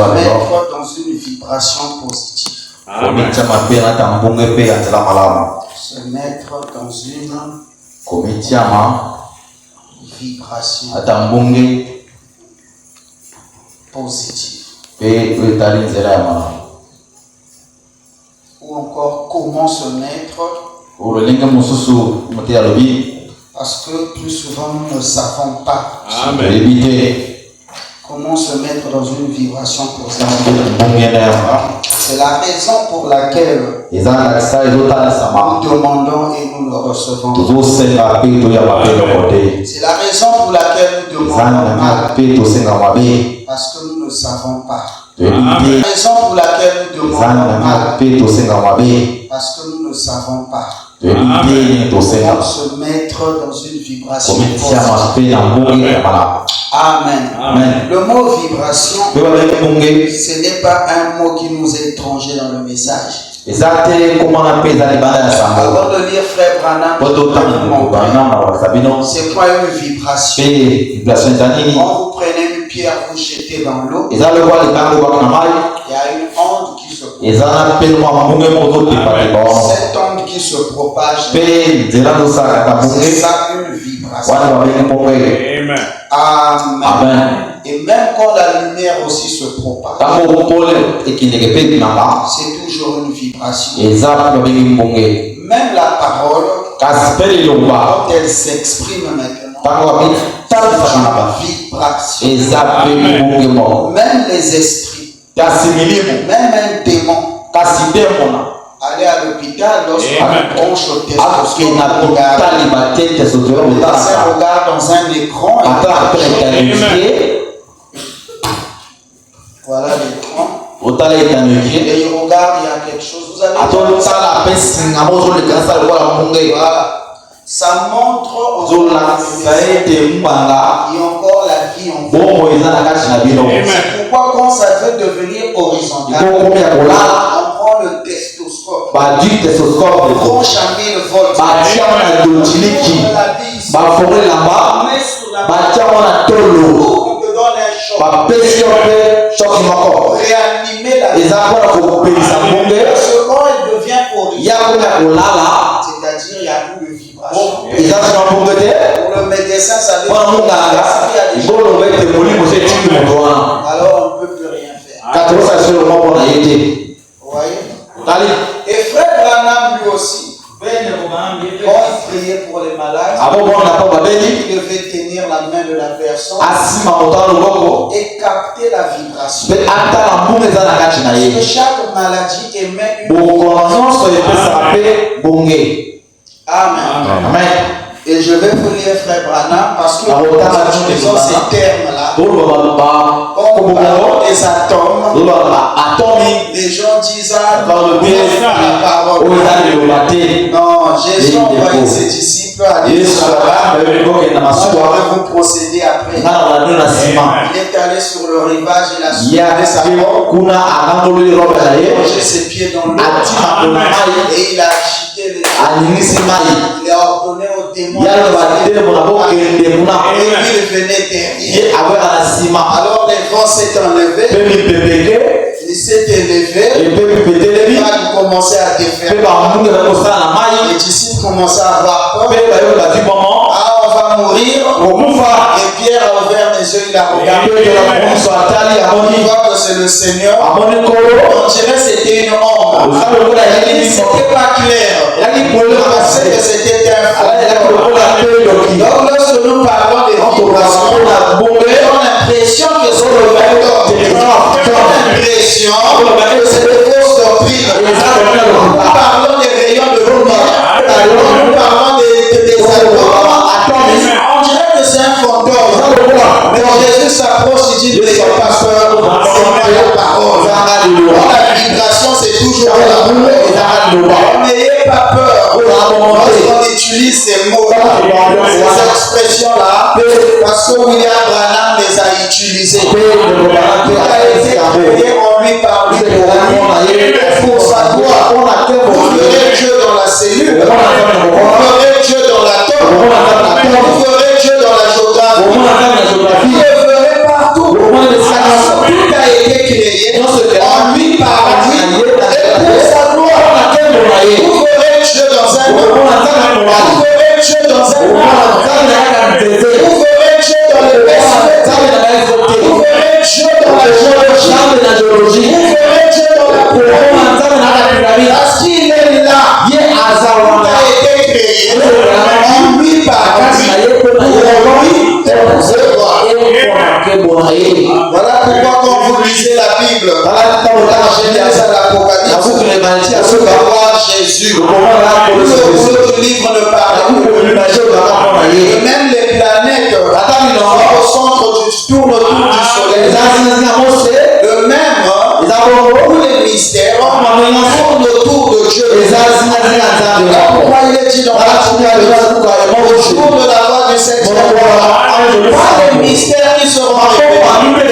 mettre dans une vibration positive. Amen. Se mettre dans une vibration positive. Ou encore comment se mettre, parce que plus souvent nous ne savons pas. Amen. Comment se mettre dans une vibration positive. C'est la raison pour laquelle nous demandons et nous le recevons. C'est la raison pour laquelle nous demandons parce que nous ne savons pas. C'est la raison pour laquelle nous demandons parce que nous ne savons pas. Comment se mettre dans une vibration positive. Amen. Amen. Le mot vibration, ce n'est pas un mot qui nous est étranger dans le message. Avant de lire Frère Branham, c'est quoi une vibration? Quand vous prenez une pierre, vous jetez dans l'eau, il y a une onde qui se propage. Cette onde qui se propage, c'est ça une vibration. Amen. Amen. Et même quand la lumière aussi se propage, c'est toujours une vibration. Même la parole, quand elle s'exprime maintenant, c'est une vibration. Même les esprits, même un démon. Aller à l'hôpital, lorsqu'on branche au testostérone, on regarde dans un écran. Voilà l'écran. Et il regarde, il y a quelque chose. Vous avez voilà. Ça montre encore la vie en vous. C'est pourquoi quand ça veut devenir horizontal, on prend le testoscope. On branche à 1000 volts. On te donne un choc. Réanimer la vie. Quand elle devient horizontal, c'est-à-dire il y a plus de vibration. Pour le médecin, ça veut dire alors on ne peut plus rien faire. Vous voyez? Et Frère Branham lui aussi, quand il priait pour les malades, il devait tenir la main de la personne et capter la vibration. Parce que chaque maladie émet une Amen. Et je vais vous lire Frère Branham parce que nous utilisons ces termes-là. Quand nous parlons des atomes, les gens disent la parole. Non, Jésus a envoyé ses disciples à aller sur la on devrait vous procéder après. Il est allé sur le rivage, il a soulevé sa robe, il a plongé ses pieds dans l'eau et il a agité les eaux. Il a ordonné aux démons et lui venait derrière. Alors les vents s'est enlevé, il s'est élevé, il a commencé à défaire. Les disciples commençaient à avoir peur. Ah, on va mourir. Et Pierre a ouvert les yeux, il a regardé. On voit que c'est le Seigneur. On dirait que c'était une ombre. C'était pas clair. Parce que c'était un fantôme. Donc lorsque nous parlons des vibrations, on a l'impression que c'est le fantôme. On a l'impression que c'est des fausses doctrines. Nous parlons des rayons de lumière. Nous parlons des atomes. On dirait que c'est un fantôme. Mais quand Jésus s'approche, il dit n'ayez pas peur, c'est la parole. La vibration, c'est toujours la parole. N'ayez pas peur. Lorsqu'on utilise ces mots, ces expressions-là, parce que William Branham les a utilisées. Il a été créé en lui par lui pour sa gloire. On verrait Dieu dans la cellule, on verrait Dieu dans l'atome, on verrait Dieu dans la géographie, on le verrait partout. Tout a été créé géologie. Vous verrez Dieu dans la pyramide. Parce qu'il est là. Il a été créé. Lui par voilà pourquoi quand vous lisez la Bible, de la Genèse à l'Apocalypse, vous allez voir Jésus. Le livre ne parle que de lui. Et même les planètes tournent autour du soleil. De même, tous les mystères tournent autour de Dieu. Pourquoi il est dit dans la Bible, au jour de la voix du Seigneur, les mystères qui seront révélés.